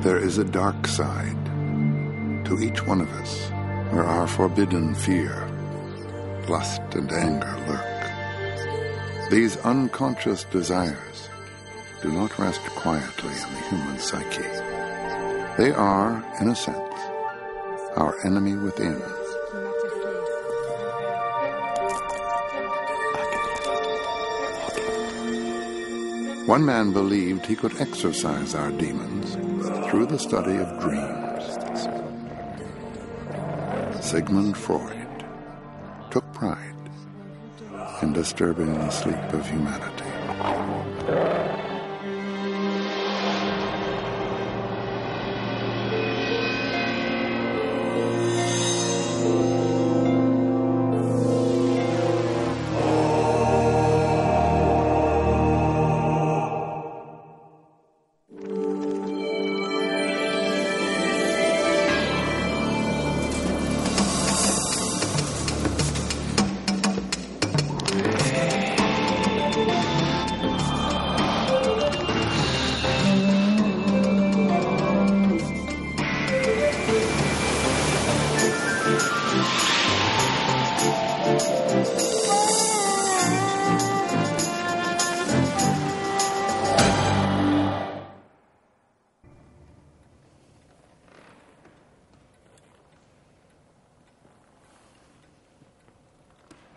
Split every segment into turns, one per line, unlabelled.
There is a dark side to each one of us where our forbidden fear, lust, and anger lurk. These unconscious desires do not rest quietly in the human psyche. They are, in a sense, our enemy within. One man believed he could exorcise our demons through the study of dreams. Sigmund Freud took pride in disturbing the sleep of humanity.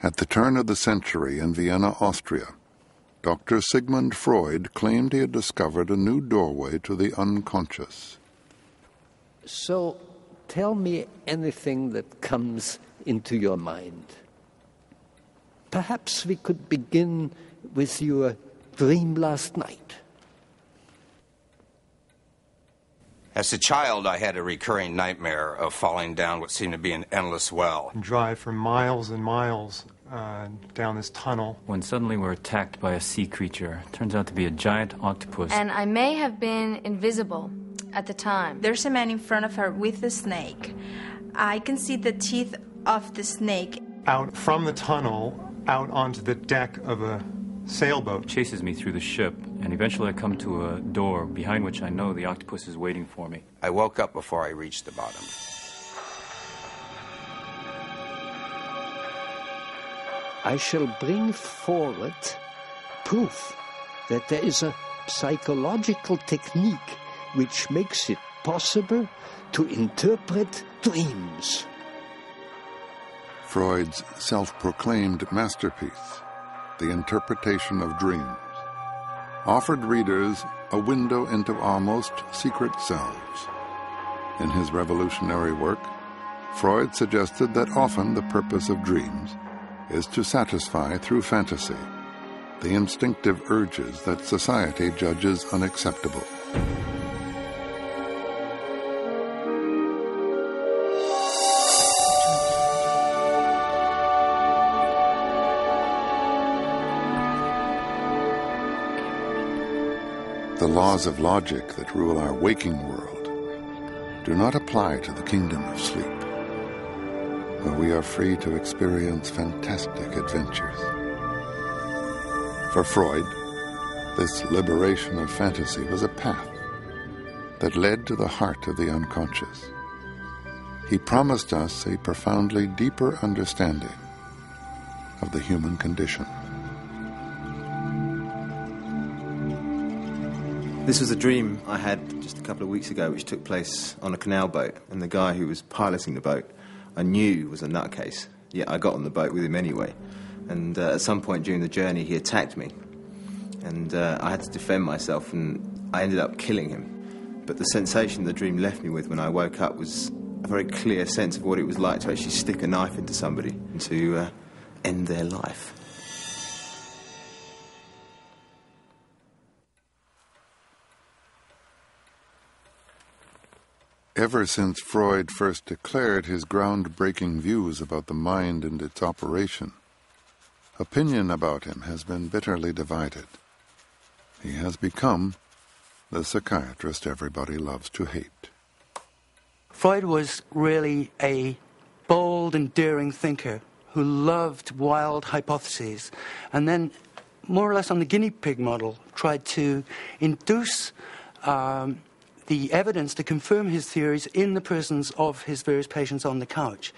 At the turn of the century in Vienna, Austria, Dr. Sigmund Freud claimed he had discovered a new doorway to the unconscious.
So, tell me anything that comes into your mind. Perhaps we could begin with your dream last night.
As a child, I had a recurring nightmare of falling down what seemed to be an endless well.
Drive for miles and miles down this tunnel.
When suddenly we're attacked by a sea creature. Turns out to be a giant octopus.
And I may have been invisible at the time.
There's a man in front of her with a snake. I can see the teeth of the snake.
Out from the tunnel, out onto the deck of a sailboat.
Chases me through the ship, and eventually I come to a door behind which I know the octopus is waiting for me.
I woke up before I reached the bottom.
I shall bring forward proof that there is a psychological technique which makes it possible to interpret dreams.
Freud's self-proclaimed masterpiece, The Interpretation of Dreams, offered readers a window into our most secret selves. In his revolutionary work, Freud suggested that often the purpose of dreams is to satisfy through fantasy the instinctive urges that society judges unacceptable. The laws of logic that rule our waking world do not apply to the kingdom of sleep, where we are free to experience fantastic adventures. For Freud, this liberation of fantasy was a path that led to the heart of the unconscious. He promised us a profoundly deeper understanding of the human condition.
This was a dream I had just a couple of weeks ago, which took place on a canal boat, and the guy who was piloting the boat I knew was a nutcase, yet I got on the boat with him anyway. And at some point during the journey, he attacked me, and I had to defend myself, and I ended up killing him. But the sensation the dream left me with when I woke up was a very clear sense of what it was like to actually stick a knife into somebody and to end their life.
Ever since Freud first declared his groundbreaking views about the mind and its operation, opinion about him has been bitterly divided. He has become the psychiatrist everybody loves to hate.
Freud was really a bold and daring thinker who loved wild hypotheses, and then, more or less on the guinea pig model, tried to induce the evidence to confirm his theories in the persons of his various patients on the couch.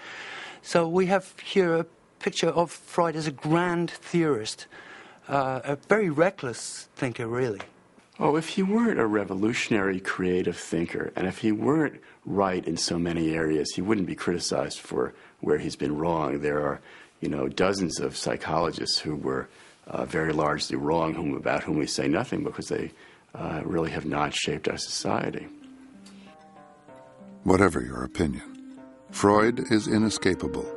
So we have here a picture of Freud as a grand theorist, a very reckless thinker, really.
Oh, if he weren't a revolutionary creative thinker, and if he weren't right in so many areas, he wouldn't be criticized for where he's been wrong. There are, dozens of psychologists who were very largely wrong, about whom we say nothing because they really have not shaped our society.
Whatever your opinion, Freud is inescapable.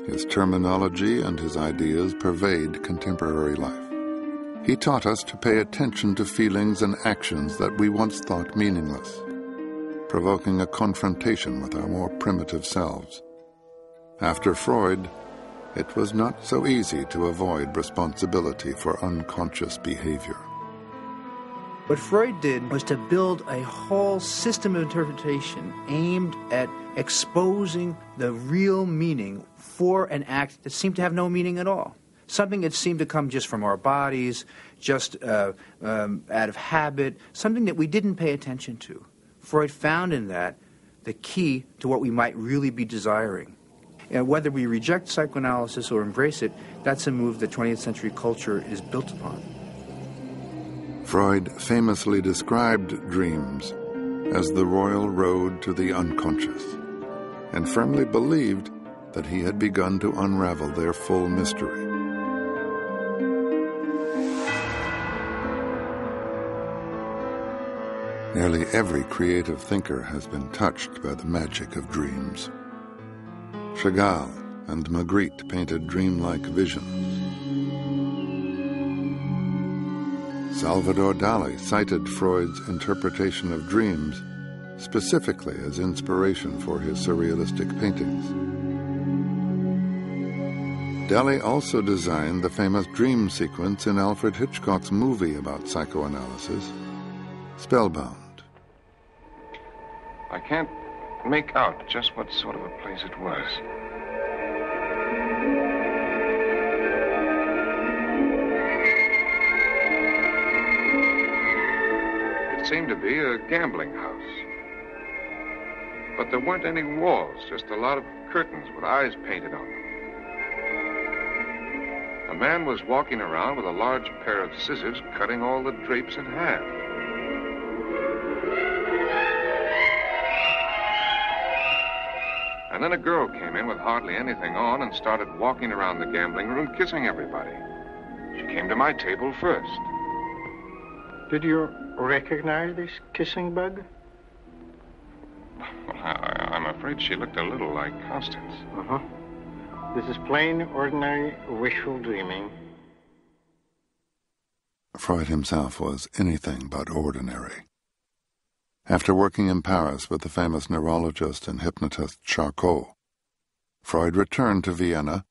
His terminology and his ideas pervade contemporary life. He taught us to pay attention to feelings and actions that we once thought meaningless, provoking a confrontation with our more primitive selves. After Freud, it was not so easy to avoid responsibility for unconscious behavior.
What Freud did was to build a whole system of interpretation aimed at exposing the real meaning for an act that seemed to have no meaning at all. Something that seemed to come just from our bodies, just out of habit, something that we didn't pay attention to. Freud found in that the key to what we might really be desiring. And whether we reject psychoanalysis or embrace it, that's a move that 20th century culture is built upon.
Freud famously described dreams as the royal road to the unconscious, and firmly believed that he had begun to unravel their full mystery. Nearly every creative thinker has been touched by the magic of dreams. Chagall and Magritte painted dreamlike visions. Salvador Dali cited Freud's interpretation of dreams specifically as inspiration for his surrealistic paintings. Dali also designed the famous dream sequence in Alfred Hitchcock's movie about psychoanalysis, Spellbound.
I can't make out just what sort of a place it was. It seemed to be a gambling house. But there weren't any walls, just a lot of curtains with eyes painted on them. A man was walking around with a large pair of scissors cutting all the drapes in half. And then a girl came in with hardly anything on and started walking around the gambling room kissing everybody. She came to my table first.
Did you recognize this kissing bug?
Well, I'm afraid she looked a little like Constance.
Uh-huh. This is plain, ordinary, wishful dreaming.
Freud himself was anything but ordinary. After working in Paris with the famous neurologist and hypnotist Charcot, Freud returned to Vienna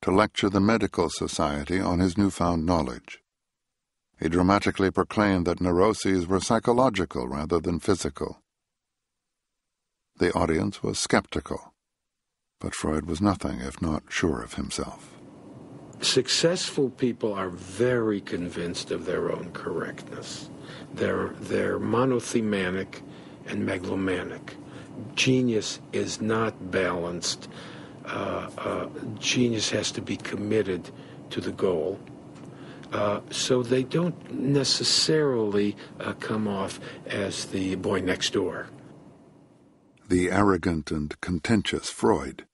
to lecture the medical society on his newfound knowledge. He dramatically proclaimed that neuroses were psychological rather than physical. The audience was skeptical, but Freud was nothing if not sure of himself.
Successful people are very convinced of their own correctness. They're monothematic and megalomanic. Genius is not balanced. Genius has to be committed to the goal. So they don't necessarily come off as the boy next door.
The arrogant and contentious Freud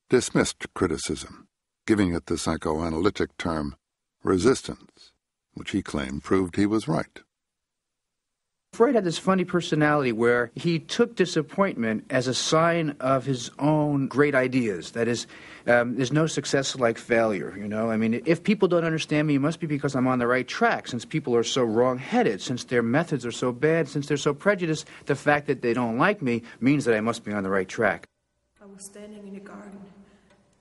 dismissed criticism, giving it the psychoanalytic term resistance, which he claimed proved he was right.
Freud had this funny personality where he took disappointment as a sign of his own great ideas. That is, there's no success like failure, you know? I mean, if people don't understand me, it must be because I'm on the right track. Since people are so wrong-headed, since their methods are so bad, since they're so prejudiced, the fact that they don't like me means that I must be on the right track.
I was standing in a garden.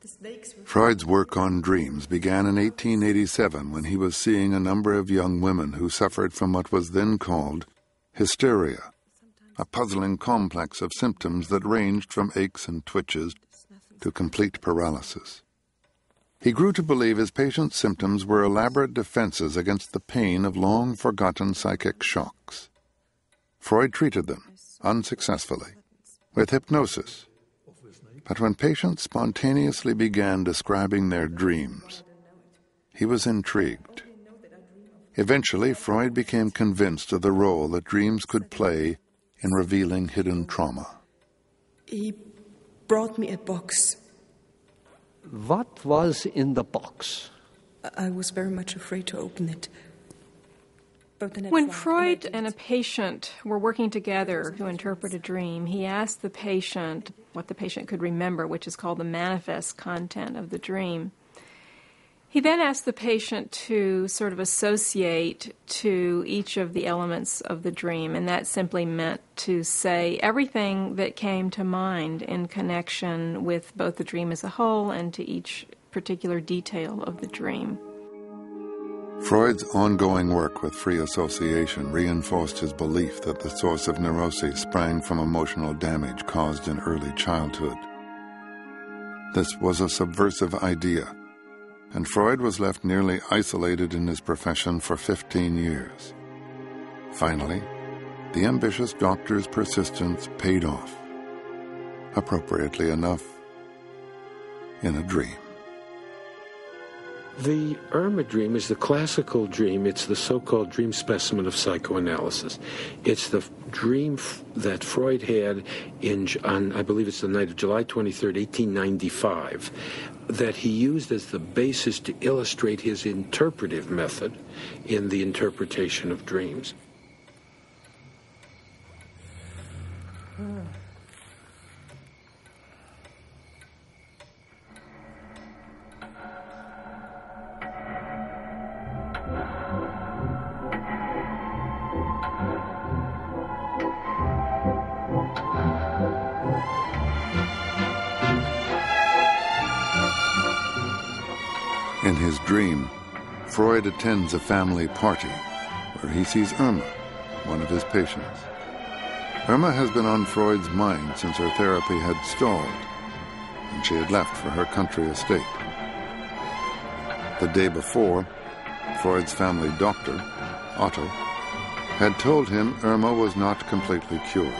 The snakes were...
Freud's work on dreams began in 1887 when he was seeing a number of young women who suffered from what was then called hysteria, a puzzling complex of symptoms that ranged from aches and twitches to complete paralysis. He grew to believe his patients' symptoms were elaborate defenses against the pain of long-forgotten psychic shocks. Freud treated them, unsuccessfully, with hypnosis. But when patients spontaneously began describing their dreams, he was intrigued. Eventually, Freud became convinced of the role that dreams could play in revealing hidden trauma.
He brought me a box.
What was in the box?
I was very much afraid to open it.
When Freud and a patient were working together to interpret a dream, he asked the patient what the patient could remember, which is called the manifest content of the dream. He then asked the patient to sort of associate to each of the elements of the dream, and that simply meant to say everything that came to mind in connection with both the dream as a whole and to each particular detail of the dream.
Freud's ongoing work with free association reinforced his belief that the source of neuroses sprang from emotional damage caused in early childhood. This was a subversive idea, and Freud was left nearly isolated in his profession for 15 years. Finally, the ambitious doctor's persistence paid off, appropriately enough, in a dream.
The Irma dream is the classical dream. It's the so-called dream specimen of psychoanalysis. It's the dream that Freud had on, I believe it's the night of July 23rd, 1895, that he used as the basis to illustrate his interpretive method in the interpretation of dreams.
In his dream, Freud attends a family party where he sees Irma, one of his patients. Irma has been on Freud's mind since her therapy had stalled and she had left for her country estate. The day before, Freud's family doctor, Otto, had told him Irma was not completely cured.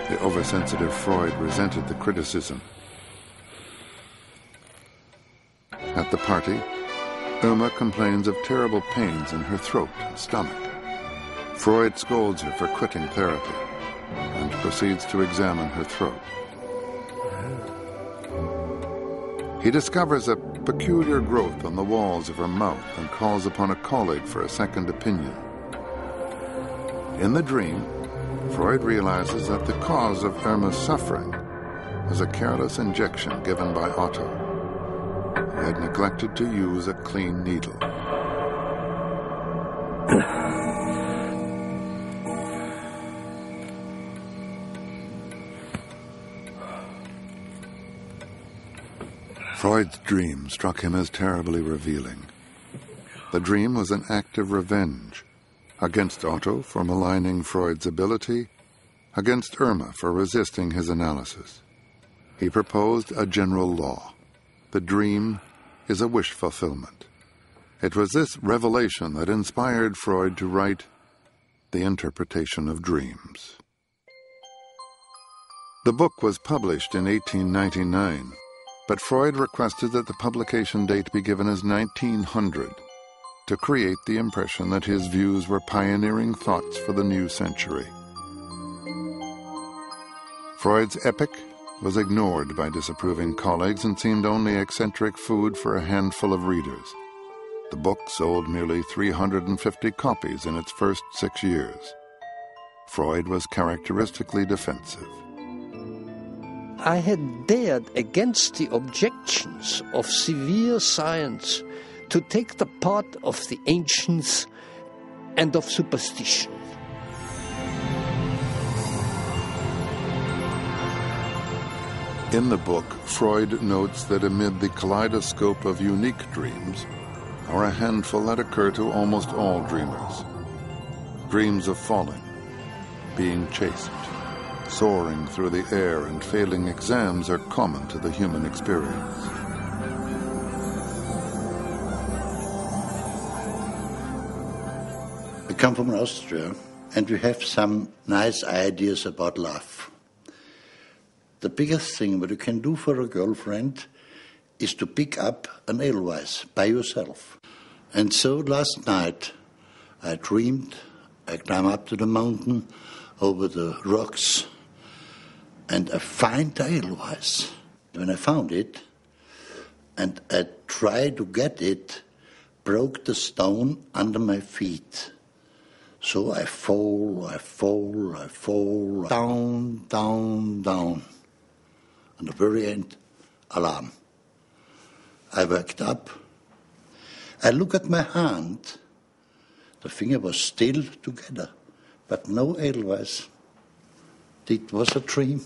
The oversensitive Freud resented the criticism. At the party, Irma complains of terrible pains in her throat and stomach. Freud scolds her for quitting therapy and proceeds to examine her throat. He discovers a peculiar growth on the walls of her mouth and calls upon a colleague for a second opinion. In the dream, Freud realizes that the cause of Irma's suffering was a careless injection given by Otto, who had neglected to use a clean needle. Freud's dream struck him as terribly revealing. The dream was an act of revenge against Otto for maligning Freud's ability, against Irma for resisting his analysis. He proposed a general law. The dream is a wish fulfillment. It was this revelation that inspired Freud to write The Interpretation of Dreams. The book was published in 1899, but Freud requested that the publication date be given as 1900 to create the impression that his views were pioneering thoughts for the new century. Freud's epic was ignored by disapproving colleagues and seemed only eccentric food for a handful of readers. The book sold merely 350 copies in its first 6 years. Freud was characteristically defensive.
I had dared, against the objections of severe science, to take the part of the ancients and of superstition.
In the book, Freud notes that amid the kaleidoscope of unique dreams are a handful that occur to almost all dreamers. Dreams of falling, being chased, soaring through the air, and failing exams are common to the human experience.
I come from Austria, and we have some nice ideas about love. The biggest thing what you can do for a girlfriend is to pick up an Edelweiss by yourself. And so last night I dreamed I climbed up to the mountain over the rocks and I find the Edelweiss. When I found it and I tried to get it, broke the stone under my feet. So I fall, down, down, down. At the very end, alarm. I waked up. I look at my hand. The finger was still together, but no Edelweiss. It was a dream.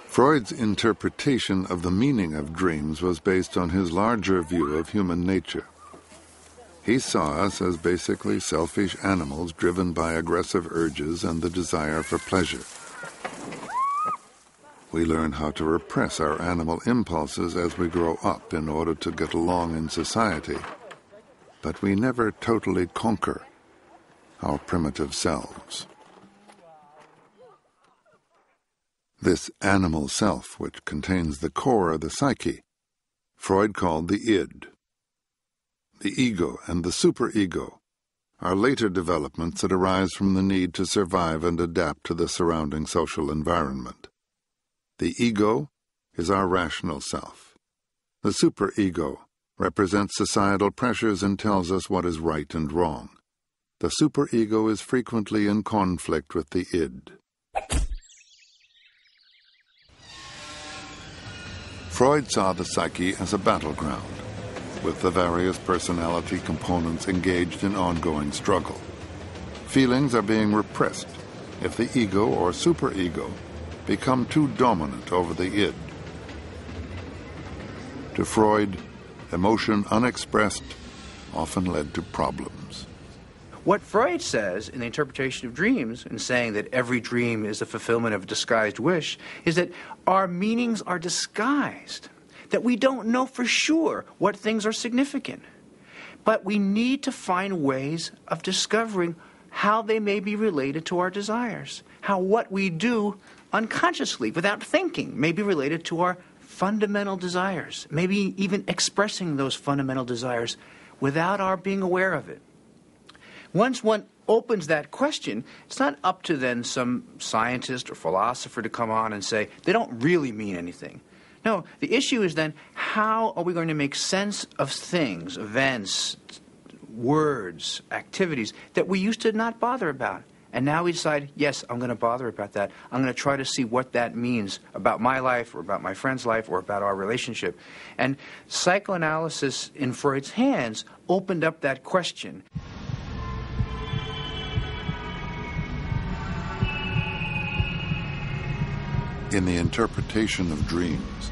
Freud's interpretation of the meaning of dreams was based on his larger view of human nature. He saw us as basically selfish animals driven by aggressive urges and the desire for pleasure. We learn how to repress our animal impulses as we grow up in order to get along in society, but we never totally conquer our primitive selves. This animal self, which contains the core of the psyche, Freud called the id. The ego and the superego are later developments that arise from the need to survive and adapt to the surrounding social environment. The ego is our rational self. The superego represents societal pressures and tells us what is right and wrong. The superego is frequently in conflict with the id. Freud saw the psyche as a battleground, with the various personality components engaged in ongoing struggle. Feelings are being repressed if the ego or superego become too dominant over the id. To Freud, emotion unexpressed often led to problems.
What Freud says in the interpretation of dreams, in saying that every dream is the fulfillment of a disguised wish, is that our meanings are disguised, that we don't know for sure what things are significant. But we need to find ways of discovering how they may be related to our desires, how what we do unconsciously, without thinking, may be related to our fundamental desires, maybe even expressing those fundamental desires without our being aware of it. Once one opens that question, it's not up to then some scientist or philosopher to come on and say, they don't really mean anything. No, the issue is then, how are we going to make sense of things, events, words, activities that we used to not bother about? And now we decide, yes, I'm going to bother about that. I'm going to try to see what that means about my life or about my friend's life or about our relationship. And psychoanalysis in Freud's hands opened up that question.
In the interpretation of dreams,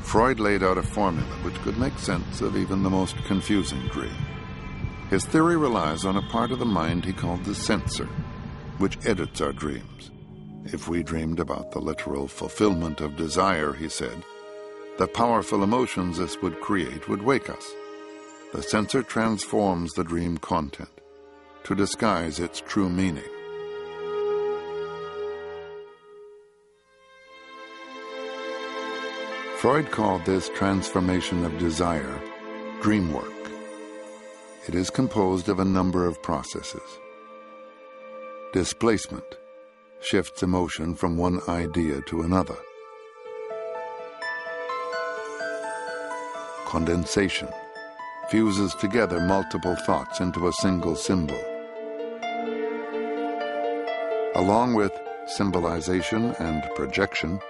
Freud laid out a formula which could make sense of even the most confusing dream. His theory relies on a part of the mind he called the censor, which edits our dreams. If we dreamed about the literal fulfillment of desire, he said, the powerful emotions this would create would wake us. The censor transforms the dream content to disguise its true meaning. Freud called this transformation of desire dream work. It is composed of a number of processes. Displacement shifts emotion from one idea to another. Condensation fuses together multiple thoughts into a single symbol. Along with symbolization and projection,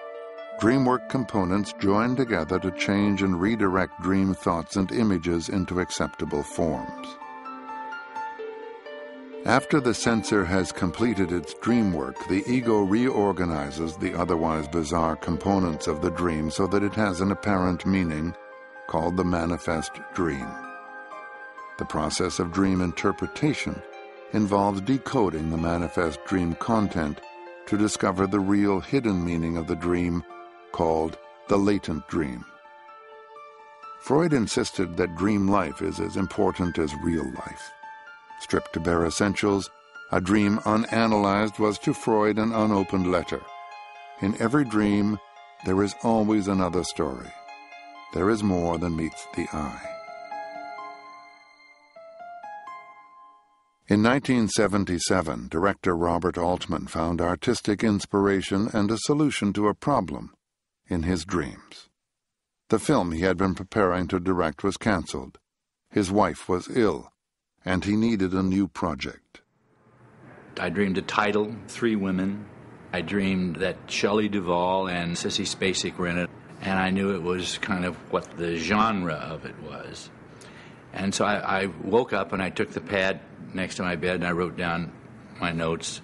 dreamwork components join together to change and redirect dream thoughts and images into acceptable forms. After the censor has completed its dream work, the ego reorganizes the otherwise bizarre components of the dream so that it has an apparent meaning called the manifest dream. The process of dream interpretation involves decoding the manifest dream content to discover the real hidden meaning of the dream called the latent dream. Freud insisted that dream life is as important as real life. Stripped to bare essentials, a dream unanalyzed was to Freud an unopened letter. In every dream, there is always another story. There is more than meets the eye. In 1977, director Robert Altman found artistic inspiration and a solution to a problem in his dreams. The film he had been preparing to direct was canceled. His wife was ill, and he needed a new project.
I dreamed a title, 3 women. I dreamed that Shelley Duvall and Sissy Spacek were in it, and I knew it was kind of what the genre of it was. And so I woke up and I took the pad next to my bed and I wrote down my notes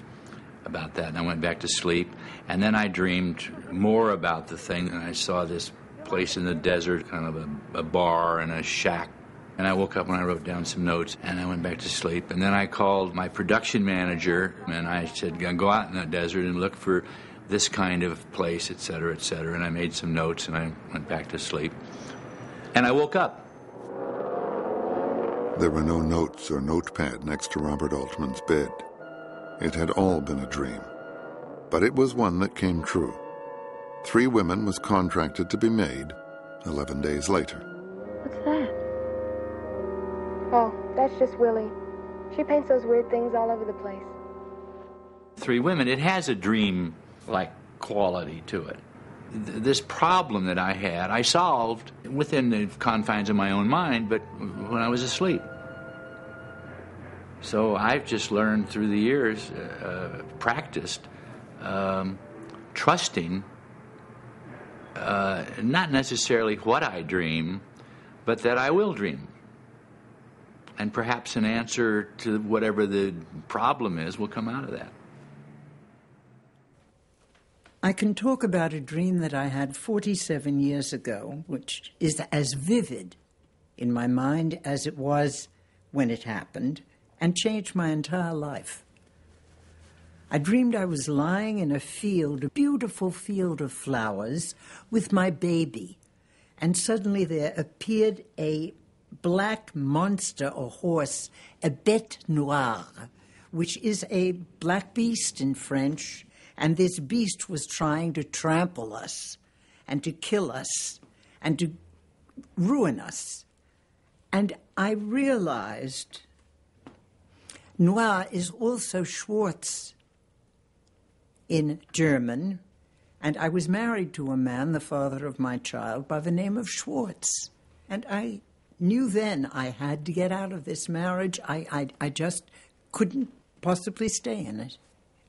about that, and I went back to sleep. And then I dreamed more about the thing, and I saw this place in the desert, kind of a bar and a shack. And I woke up and I wrote down some notes, and I went back to sleep. And then I called my production manager, and I said, go out in the desert and look for this kind of place, et cetera, et cetera. And I made some notes, and I went back to sleep. And I woke up.
There were no notes or notepad next to Robert Altman's bed. It had all been a dream. But it was one that came true. 3 Women was contracted to be made 11 days later.
What's that? Oh, that's just Willie. She paints those weird things all over the place.
3 Women, it has a dream-like quality to it. This problem that I had, I solved within the confines of my own mind, but when I was asleep. So I've just learned through the years, practiced, trusting, not necessarily what I dream, but that I will dream. And perhaps an answer to whatever the problem is will come out of that.
I can talk about a dream that I had 47 years ago, which is as vivid in my mind as it was when it happened, and changed my entire life. I dreamed I was lying in a field, a beautiful field of flowers, with my baby, and suddenly there appeared a black monster or horse, a bête noire, which is a black beast in French, and this beast was trying to trample us and to kill us and to ruin us. And I realized noir is also Schwarz in German, and I was married to a man, the father of my child, by the name of Schwarz. And I knew then I had to get out of this marriage. I just couldn't possibly stay in it.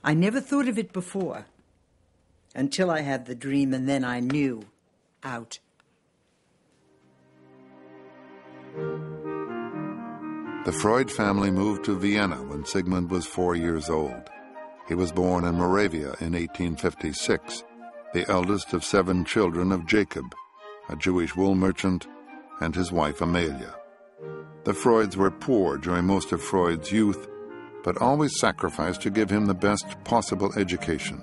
I never thought of it before until I had the dream, and then I knew, out.
The Freud family moved to Vienna when Sigmund was 4 years old. He was born in Moravia in 1856, the eldest of 7 children of Jacob, a Jewish wool merchant, and his wife Amelia. The Freuds were poor during most of Freud's youth, but always sacrificed to give him the best possible education.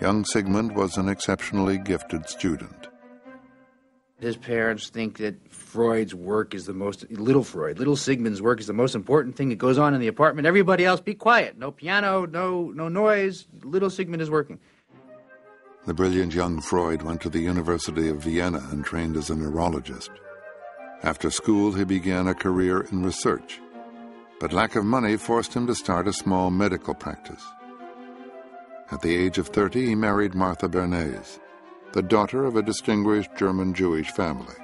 Young Sigmund was an exceptionally gifted student.
His parents think that Freud's work is the most, little Sigmund's work is the most important thing that goes on in the apartment. Everybody else, be quiet. No piano, no noise. Little Sigmund is working.
The brilliant young Freud went to the University of Vienna and trained as a neurologist. After school, he began a career in research, but lack of money forced him to start a small medical practice. At the age of 30, he married Martha Bernays, the daughter of a distinguished German Jewish family.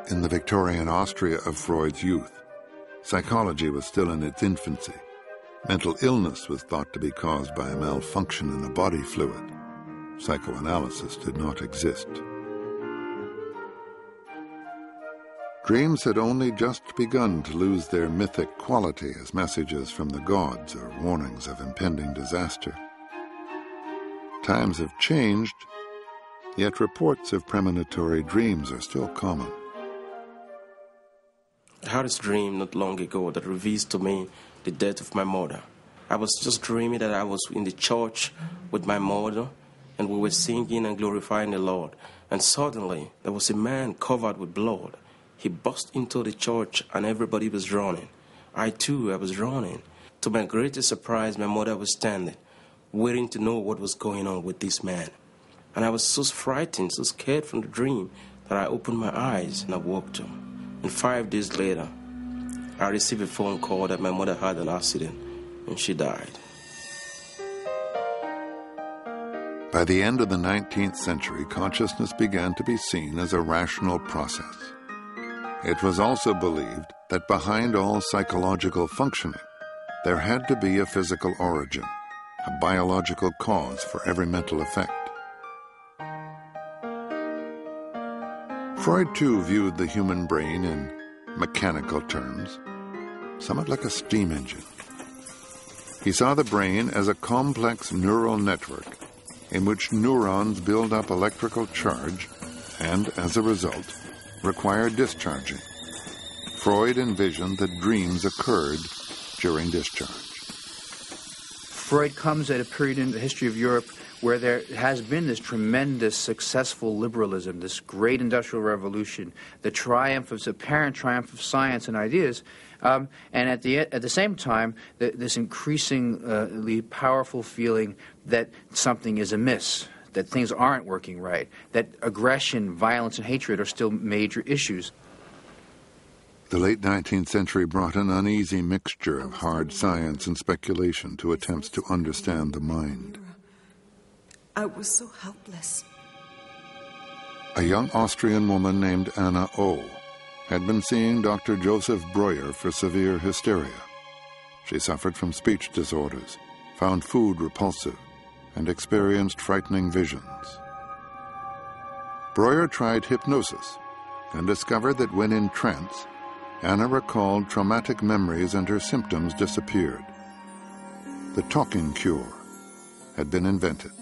In the Victorian Austria of Freud's youth, psychology was still in its infancy. Mental illness was thought to be caused by a malfunction in the body fluid. Psychoanalysis did not exist. Dreams had only just begun to lose their mythic quality as messages from the gods or warnings of impending disaster. Times have changed, yet reports of premonitory dreams are still common.
I had this dream not long ago that reveals to me the death of my mother. I was just dreaming that I was in the church with my mother, and we were singing and glorifying the Lord. And suddenly, there was a man covered with blood. He burst into the church, and everybody was running. I was running. To my greatest surprise, my mother was standing, waiting to know what was going on with this man. And I was so frightened, so scared from the dream, that I opened my eyes and I woke up. And 5 days later, I received a phone call that my mother had an accident and she died.
By the end of the 19th century, consciousness began to be seen as a rational process. It was also believed that behind all psychological functioning, there had to be a physical origin, a biological cause for every mental effect. Freud, too, viewed the human brain in mechanical terms, somewhat like a steam engine. He saw the brain as a complex neural network in which neurons build up electrical charge and, as a result, require discharging. Freud envisioned that dreams occurred during discharge.
Freud comes at a period in the history of Europe where there has been this tremendous successful liberalism, this great industrial revolution, the apparent triumph of science and ideas, and at the same time, this increasingly powerful feeling that something is amiss, that things aren't working right, that aggression, violence, and hatred are still major issues.
The late 19th century brought an uneasy mixture of hard science and speculation to attempts to understand the mind.
I was so helpless.
A young Austrian woman named Anna O. had been seeing Dr. Joseph Breuer for severe hysteria. She suffered from speech disorders, found food repulsive, and experienced frightening visions. Breuer tried hypnosis and discovered that when in trance, Anna recalled traumatic memories and her symptoms disappeared. The talking cure had been invented.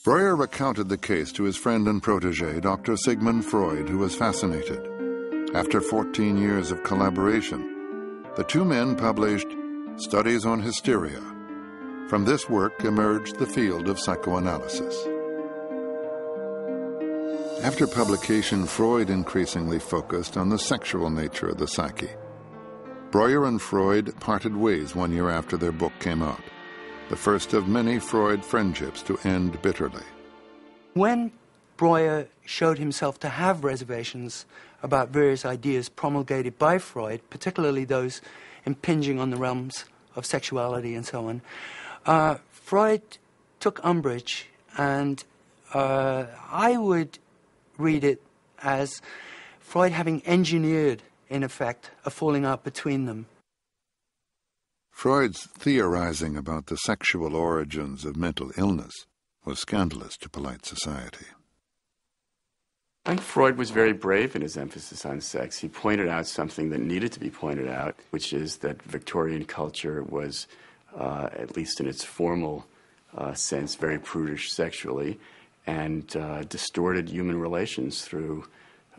Breuer recounted the case to his friend and protege, Dr. Sigmund Freud, who was fascinated. After 14 years of collaboration, the two men published Studies on Hysteria. From this work emerged the field of psychoanalysis. After publication, Freud increasingly focused on the sexual nature of the psyche. Breuer and Freud parted ways 1 year after their book came out, the first of many Freud friendships to end bitterly.
When Breuer showed himself to have reservations about various ideas promulgated by Freud, particularly those impinging on the realms of sexuality and so on, Freud took umbrage, and I would read it as Freud having engineered, in effect, a falling out between them.
Freud's theorizing about the sexual origins of mental illness was scandalous to polite society.
I think Freud was very brave in his emphasis on sex. He pointed out something that needed to be pointed out, which is that Victorian culture was, at least in its formal sense, very prudish sexually, and distorted human relations through,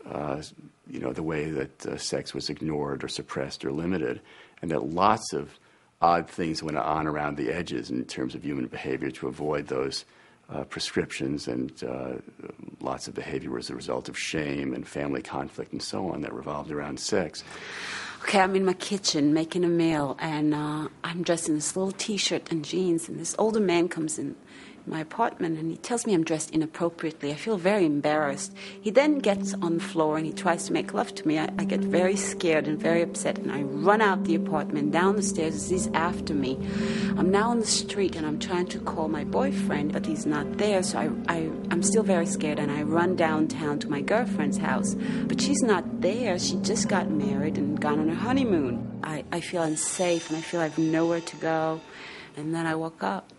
the way that sex was ignored or suppressed or limited, and that lots of odd things went on around the edges in terms of human behavior to avoid those prescriptions, and lots of behavior was a result of shame and family conflict and so on that revolved around sex.
Okay, I'm in my kitchen making a meal, and I'm dressed in this little T-shirt and jeans, and this older man comes in my apartment, and he tells me I'm dressed inappropriately. I feel very embarrassed. He then gets on the floor and he tries to make love to me. I get very scared and very upset, and I run out the apartment, down the stairs as he's after me. I'm now on the street, and I'm trying to call my boyfriend, but he's not there, so I'm still very scared, and I run downtown to my girlfriend's house. But she's not there. She just got married and gone on her honeymoon. I feel unsafe, and I feel I have nowhere to go, and then I woke up.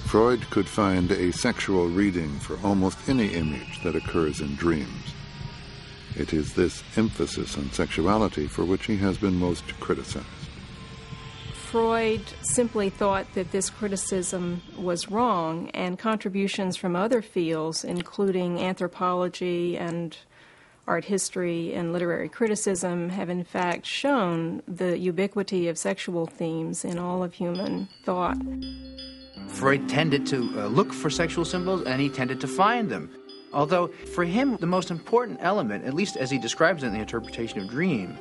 Freud could find a sexual reading for almost any image that occurs in dreams. It is this emphasis on sexuality for which he has been most criticized.
Freud simply thought that this criticism was wrong, and contributions from other fields, including anthropology and art history and literary criticism, have in fact shown the ubiquity of sexual themes in all of human thought.
Freud tended to look for sexual symbols, and he tended to find them. Although, for him, the most important element, at least as he describes it in the interpretation of dreams,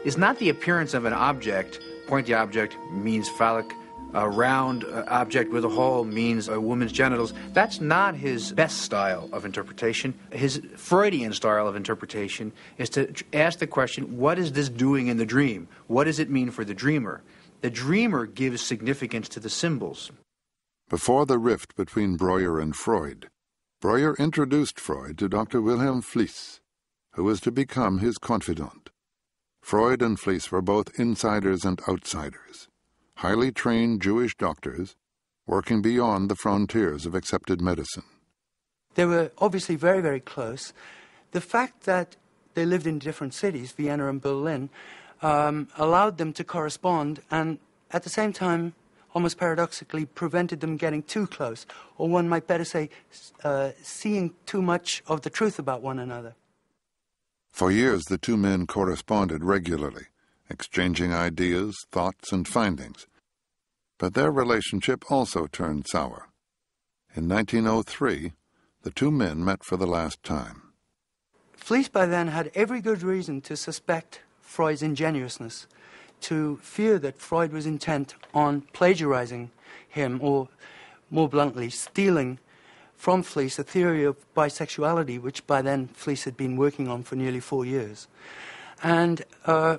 is not the appearance of an object. Pointy object means phallic. A round object with a hole means a woman's genitals. That's not his best style of interpretation. His Freudian style of interpretation is to ask the question, what is this doing in the dream? What does it mean for the dreamer? The dreamer gives significance to the symbols.
Before the rift between Breuer and Freud, Breuer introduced Freud to Dr. Wilhelm Fliess, who was to become his confidant. Freud and Fliess were both insiders and outsiders, highly trained Jewish doctors working beyond the frontiers of accepted medicine.
They were obviously very, very close. The fact that they lived in different cities, Vienna and Berlin, allowed them to correspond and at the same time, almost paradoxically, prevented them getting too close, or one might better say, seeing too much of the truth about one another.
For years, the two men corresponded regularly, exchanging ideas, thoughts, and findings. But their relationship also turned sour. In 1903, the two men met for the last time.
Fliess by then had every good reason to suspect Freud's ingenuousness, to fear that Freud was intent on plagiarizing him, or more bluntly, stealing from Fliess a theory of bisexuality, which by then Fliess had been working on for nearly 4 years. And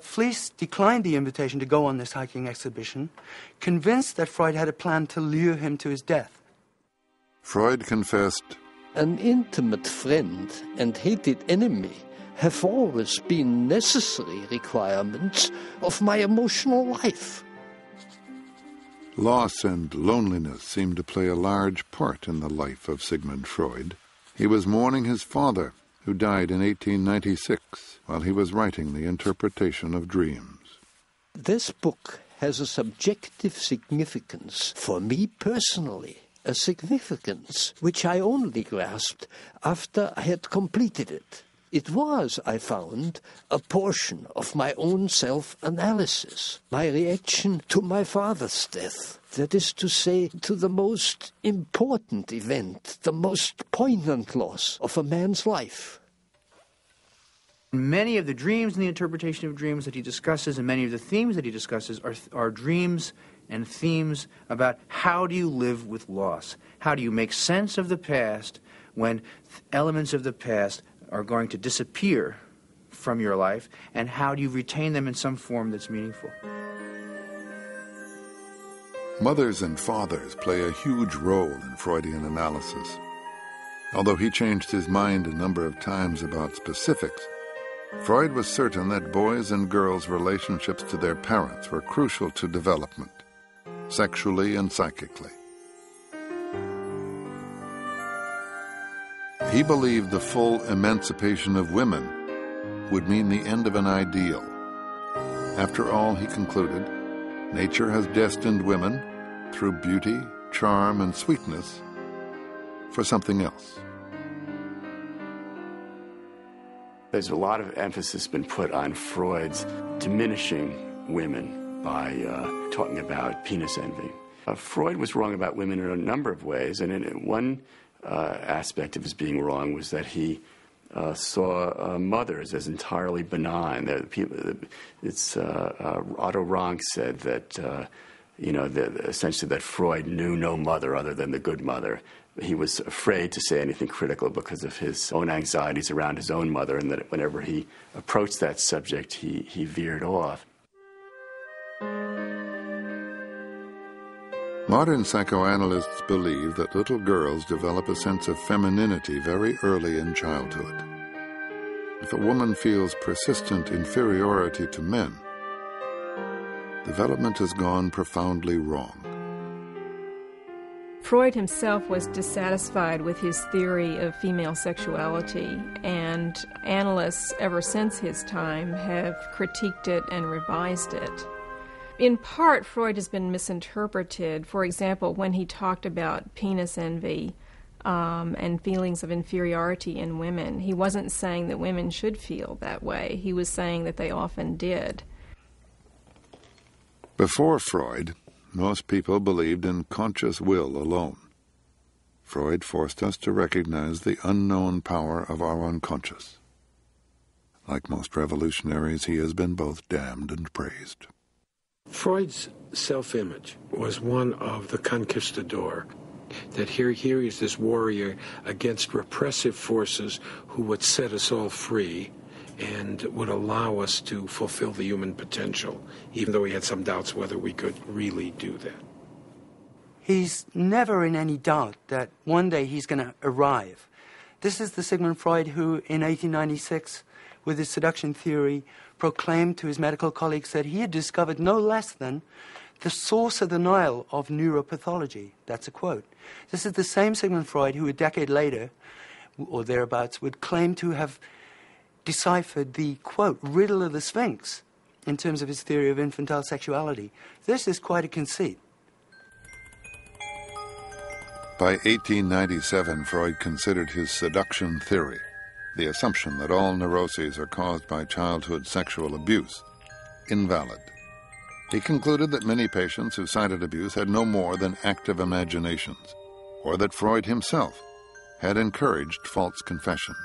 Fliess declined the invitation to go on this hiking exhibition, convinced that Freud had a plan to lure him to his death.
Freud confessed,
"An intimate friend and hated enemy have always been necessary requirements of my emotional life."
Loss and loneliness seemed to play a large part in the life of Sigmund Freud. He was mourning his father, who died in 1896, while he was writing the interpretation of dreams.
This book has a subjective significance for me personally, a significance which I only grasped after I had completed it. It was, I found, a portion of my own self-analysis, my reaction to my father's death. That is to say, to the most important event, the most poignant loss of a man's life.
Many of the dreams and the interpretation of dreams that he discusses, and many of the themes that he discusses, are dreams and themes about how do you live with loss? How do you make sense of the past when elements of the past are going to disappear from your life, and how do you retain them in some form that's meaningful?
Mothers and fathers play a huge role in Freudian analysis. Although he changed his mind a number of times about specifics, Freud was certain that boys' and girls' relationships to their parents were crucial to development, sexually and psychically. He believed the full emancipation of women would mean the end of an ideal. After all, he concluded, nature has destined women, through beauty, charm, and sweetness, for something else.
There's a lot of emphasis been put on Freud's diminishing women by talking about penis envy. Freud was wrong about women in a number of ways, and in one aspect of his being wrong was that he saw mothers as entirely benign. Otto Rank said that essentially that Freud knew no mother other than the good mother. He was afraid to say anything critical because of his own anxieties around his own mother, and that whenever he approached that subject, he veered off.
Modern psychoanalysts believe that little girls develop a sense of femininity very early in childhood. If a woman feels persistent inferiority to men, development has gone profoundly wrong.
Freud himself was dissatisfied with his theory of female sexuality, and analysts ever since his time have critiqued it and revised it. In part, Freud has been misinterpreted. For example, when he talked about penis envy and feelings of inferiority in women, he wasn't saying that women should feel that way. He was saying that they often did.
Before Freud, most people believed in conscious will alone. Freud forced us to recognize the unknown power of our unconscious. Like most revolutionaries, he has been both damned and praised.
Freud's self-image was one of the conquistador, that here is this warrior against repressive forces who would set us all free and would allow us to fulfill the human potential, even though he had some doubts whether we could really do that.
He's never in any doubt that one day he's going to arrive. This is the Sigmund Freud who, in 1896, with his seduction theory, proclaimed to his medical colleagues that he had discovered no less than the source of the Nile of neuropathology. That's a quote. This is the same Sigmund Freud who, a decade later, or thereabouts, would claim to have deciphered the, quote, riddle of the Sphinx in terms of his theory of infantile sexuality. This is quite a conceit.
By 1897, Freud considered his seduction theory, the assumption that all neuroses are caused by childhood sexual abuse, invalid. He concluded that many patients who cited abuse had no more than active imaginations, or that Freud himself had encouraged false confessions.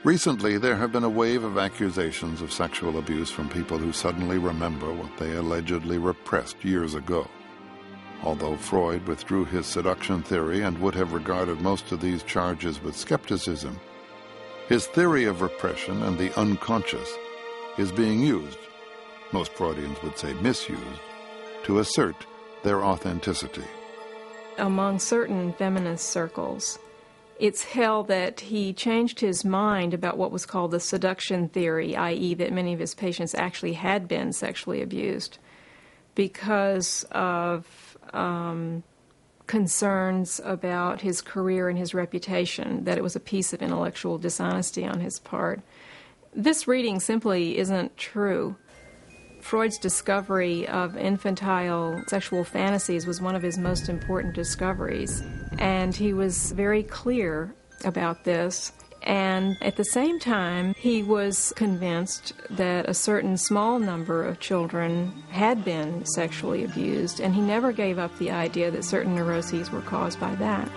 Recently, there have been a wave of accusations of sexual abuse from people who suddenly remember what they allegedly repressed years ago. Although Freud withdrew his seduction theory and would have regarded most of these charges with skepticism, his theory of repression and the unconscious is being used, most Freudians would say misused, to assert their authenticity.
Among certain feminist circles, it's held that he changed his mind about what was called the seduction theory, i.e. that many of his patients actually had been sexually abused because of concerns about his career and his reputation, that it was a piece of intellectual dishonesty on his part. This reading simply isn't true. Freud's discovery of infantile sexual fantasies was one of his most important discoveries, and he was very clear about this. And at the same time, he was convinced that a certain small number of children had been sexually abused, and he never gave up the idea that certain neuroses were caused by that.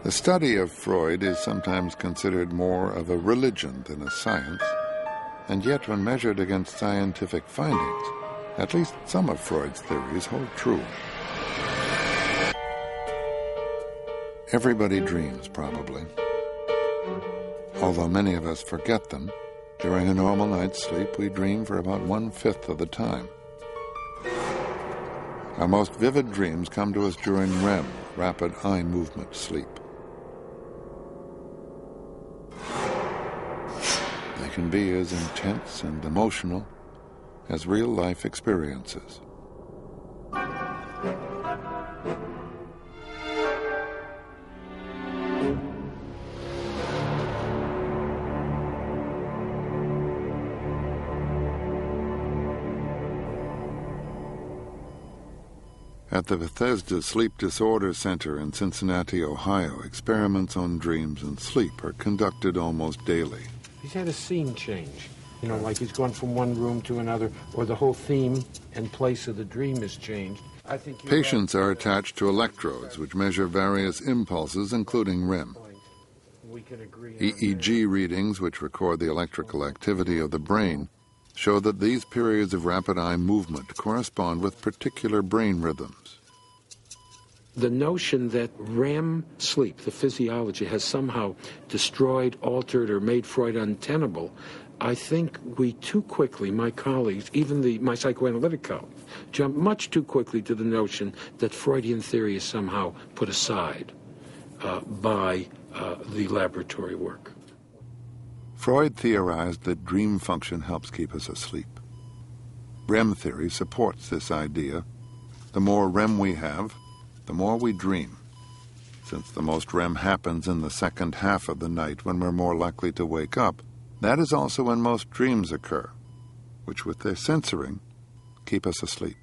The study of Freud is sometimes considered more of a religion than a science, and yet when measured against scientific findings, at least some of Freud's theories hold true. Everybody dreams, probably. Although many of us forget them, during a normal night's sleep we dream for about 1/5 of the time. Our most vivid dreams come to us during REM, rapid eye movement sleep. They can be as intense and emotional as real-life experiences. At the Bethesda Sleep Disorder Center in Cincinnati, Ohio, experiments on dreams and sleep are conducted almost daily.
He's had a scene change. You know, like he's gone from one room to another, or the whole theme and place of the dream has changed. I think
patients are attached to electrodes which measure various impulses, including REM. EEG readings, which record the electrical activity of the brain, show that these periods of rapid eye movement correspond with particular brain rhythms.
The notion that REM sleep, the physiology, has somehow destroyed, altered, or made Freud untenable, I think we too quickly, my colleagues, even my psychoanalytic colleagues, jump much too quickly to the notion that Freudian theory is somehow put aside by the laboratory work.
Freud theorized that dream function helps keep us asleep. REM theory supports this idea. The more REM we have, the more we dream. Since the most REM happens in the second half of the night when we're more likely to wake up, that is also when most dreams occur, which with their censoring keep us asleep.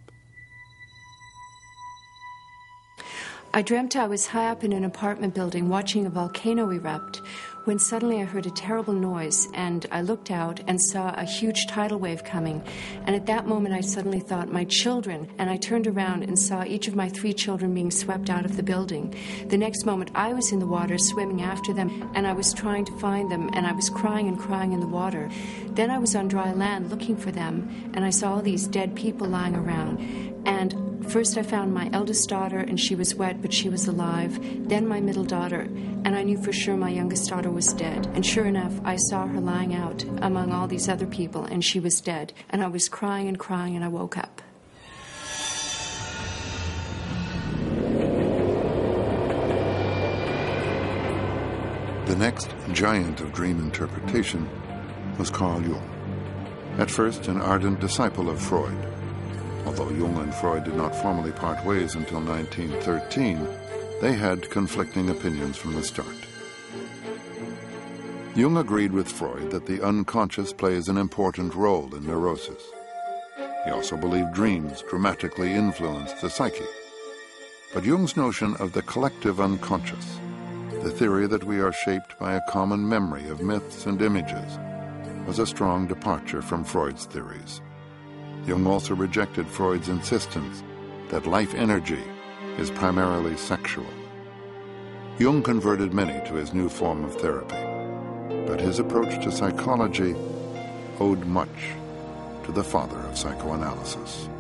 I dreamt I was high up in an apartment building watching a volcano erupt when suddenly I heard a terrible noise, and I looked out and saw a huge tidal wave coming. And at that moment, I suddenly thought, my children, and I turned around and saw each of my 3 children being swept out of the building. The next moment, I was in the water swimming after them, and I was trying to find them, and I was crying and crying in the water. Then I was on dry land looking for them, and I saw all these dead people lying around. And first I found my eldest daughter, and she was wet, but she was alive. Then my middle daughter, and I knew for sure my youngest daughter was dead. And sure enough, I saw her lying out among all these other people, and she was dead. And I was crying and crying, and I woke up.
The next giant of dream interpretation was Carl Jung, at first an ardent disciple of Freud. Although Jung and Freud did not formally part ways until 1913, they had conflicting opinions from the start. Jung agreed with Freud that the unconscious plays an important role in neurosis. He also believed dreams dramatically influenced the psyche. But Jung's notion of the collective unconscious, the theory that we are shaped by a common memory of myths and images, was a strong departure from Freud's theories. Jung also rejected Freud's insistence that life energy is primarily sexual. Jung converted many to his new form of therapy, but his approach to psychology owed much to the father of psychoanalysis.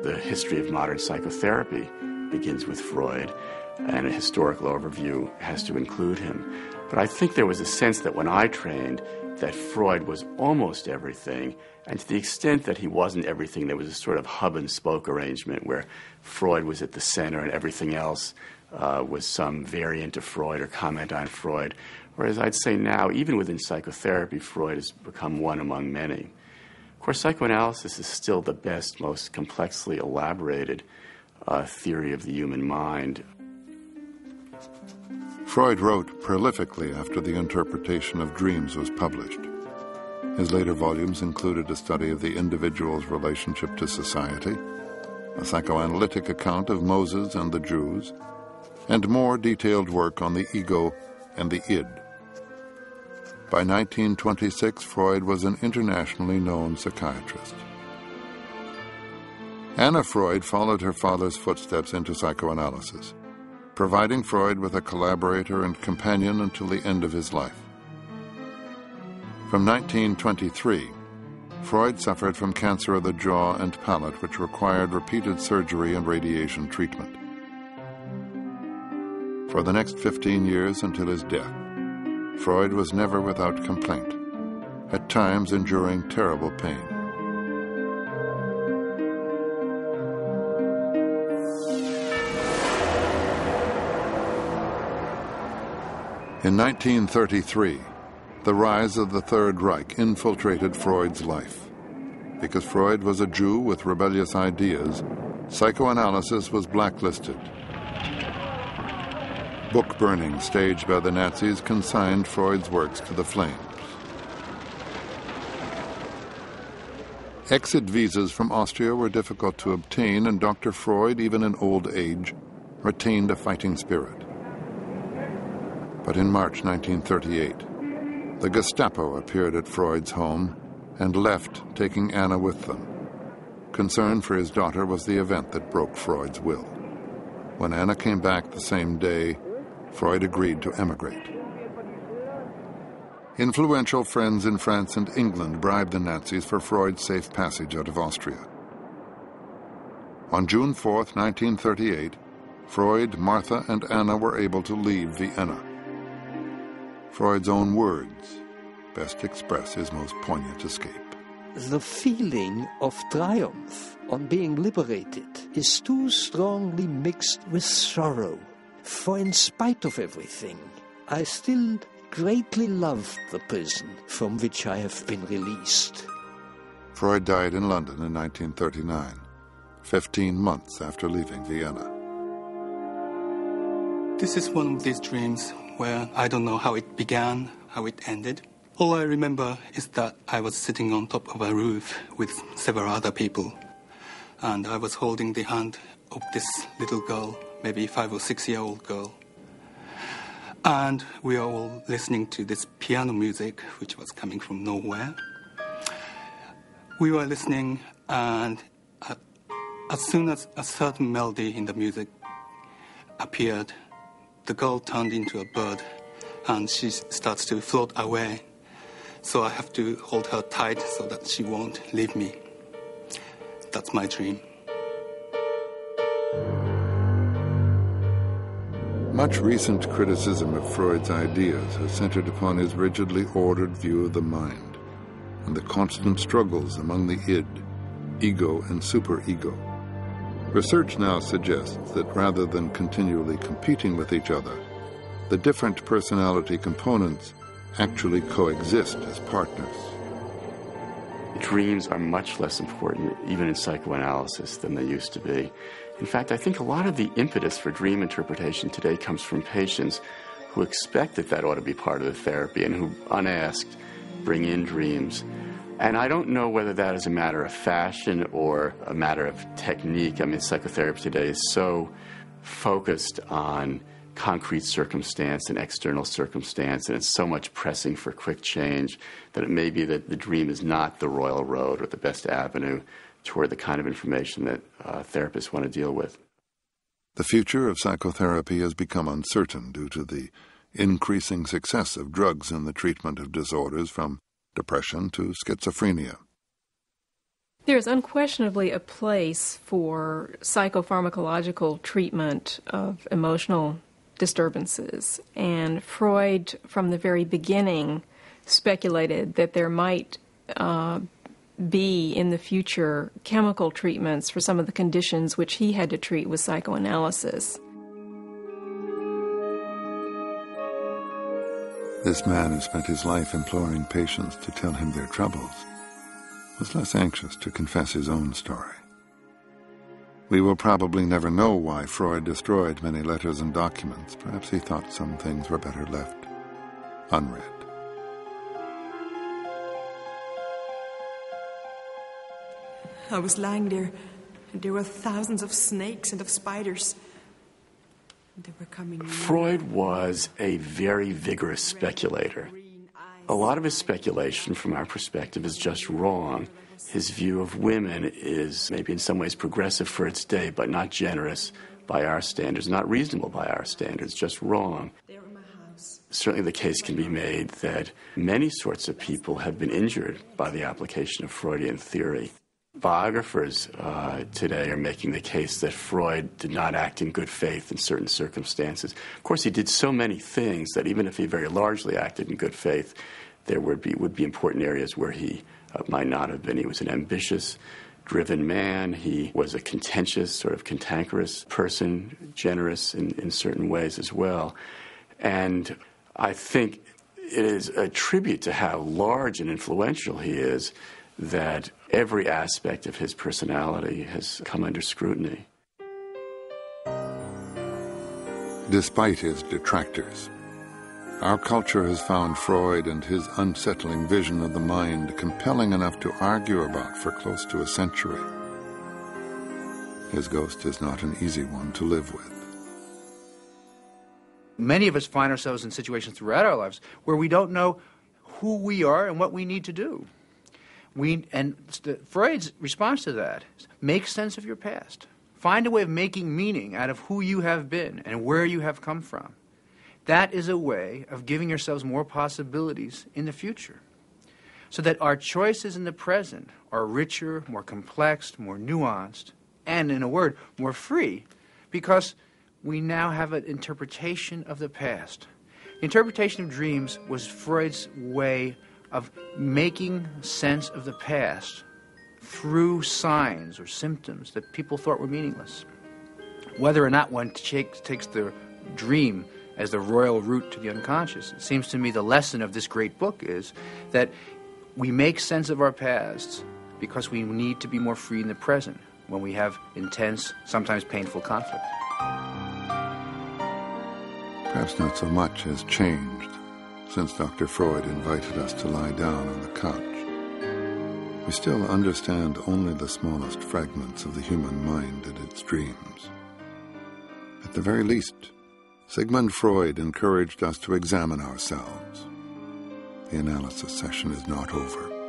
The history of modern psychotherapy begins with Freud, and a historical overview has to include him. But I think there was a sense that when I trained, that Freud was almost everything, and to the extent that he wasn't everything, there was a sort of hub-and-spoke arrangement where Freud was at the center and everything else was some variant of Freud or comment on Freud. Whereas I'd say now, even within psychotherapy, Freud has become one among many. Of course, psychoanalysis is still the best, most complexly elaborated theory of the human mind.
Freud wrote prolifically after the interpretation of dreams was published. His later volumes included a study of the individual's relationship to society, a psychoanalytic account of Moses and the Jews, and more detailed work on the ego and the id. By 1926, Freud was an internationally known psychiatrist. Anna Freud followed her father's footsteps into psychoanalysis, providing Freud with a collaborator and companion until the end of his life. From 1923, Freud suffered from cancer of the jaw and palate, which required repeated surgery and radiation treatment. For the next 15 years until his death, Freud was never without complaint, at times enduring terrible pain. In 1933, the rise of the Third Reich infiltrated Freud's life. Because Freud was a Jew with rebellious ideas, psychoanalysis was blacklisted. Book burning staged by the Nazis consigned Freud's works to the flames. Exit visas from Austria were difficult to obtain, and Dr. Freud, even in old age, retained a fighting spirit. But in March 1938, the Gestapo appeared at Freud's home and left, taking Anna with them. Concern for his daughter was the event that broke Freud's will. When Anna came back the same day, Freud agreed to emigrate. Influential friends in France and England bribed the Nazis for Freud's safe passage out of Austria. On June 4, 1938, Freud, Martha, and Anna were able to leave Vienna. Freud's own words best express his most poignant escape.
The feeling of triumph on being liberated is too strongly mixed with sorrow, for in spite of everything, I still greatly love the prison from which I have been released.
Freud died in London in 1939, 15 months after leaving Vienna.
This is one of these dreams where I don't know how it began, how it ended. All I remember is that I was sitting on top of a roof with several other people. and I was holding the hand of this little girl, maybe 5 or 6-year-old girl. And we were all listening to this piano music, which was coming from nowhere. We were listening, and as soon as a certain melody in the music appeared, the girl turned into a bird, and she starts to float away. So I have to hold her tight so that she won't leave me. That's my dream.
Much recent criticism of Freud's ideas has centered upon his rigidly ordered view of the mind and the constant struggles among the id, ego, and superego. Research now suggests that rather than continually competing with each other, the different personality components actually coexist as partners.
Dreams are much less important, even in psychoanalysis, than they used to be. In fact, I think a lot of the impetus for dream interpretation today comes from patients who expect that ought to be part of the therapy and who, unasked, bring in dreams. And I don't know whether that is a matter of fashion or a matter of technique. I mean, psychotherapy today is so focused on concrete circumstance and external circumstance, and it's so much pressing for quick change that it may be that the dream is not the royal road or the best avenue toward the kind of information that therapists want to deal with.
The future of psychotherapy has become uncertain due to the increasing success of drugs in the treatment of disorders from depression to schizophrenia.
There's unquestionably a place for psychopharmacological treatment of emotional disturbances, and Freud, from the very beginning, speculated that there might be in the future chemical treatments for some of the conditions which he had to treat with psychoanalysis.
This man who spent his life imploring patients to tell him their troubles was less anxious to confess his own story. We will probably never know why Freud destroyed many letters and documents. Perhaps he thought some things were better left unread.
I was lying there, and there were thousands of snakes and of spiders. They were coming.
Freud was a very vigorous speculator. A lot of his speculation, from our perspective, is just wrong. His view of women is maybe in some ways progressive for its day, but not generous by our standards, not reasonable by our standards, just wrong. Certainly the case can be made that many sorts of people have been injured by the application of Freudian theory. Biographers today are making the case that Freud did not act in good faith in certain circumstances. Of course, he did so many things that even if he very largely acted in good faith, there would be important areas where he might not have been. He was an ambitious, driven man. He was a contentious, sort of cantankerous person, generous in certain ways as well. And I think it is a tribute to how large and influential he is that every aspect of his personality has come under scrutiny.
Despite his detractors, our culture has found Freud and his unsettling vision of the mind compelling enough to argue about for close to a century. His ghost is not an easy one to live with.
Many of us find ourselves in situations throughout our lives where we don't know who we are and what we need to do. Freud's response to that is make sense of your past. Find a way of making meaning out of who you have been and where you have come from. That is a way of giving yourselves more possibilities in the future, so that our choices in the present are richer, more complex, more nuanced, and, in a word, more free, because we now have an interpretation of the past. The interpretation of dreams was Freud's way of making sense of the past through signs or symptoms that people thought were meaningless. Whether or not one takes the dream as the royal route to the unconscious, it seems to me the lesson of this great book is that we make sense of our past because we need to be more free in the present when we have intense, sometimes painful conflict.
Perhaps not so much has changed since Dr. Freud invited us to lie down on the couch. We still understand only the smallest fragments of the human mind and its dreams. At the very least, Sigmund Freud encouraged us to examine ourselves. The analysis session is not over.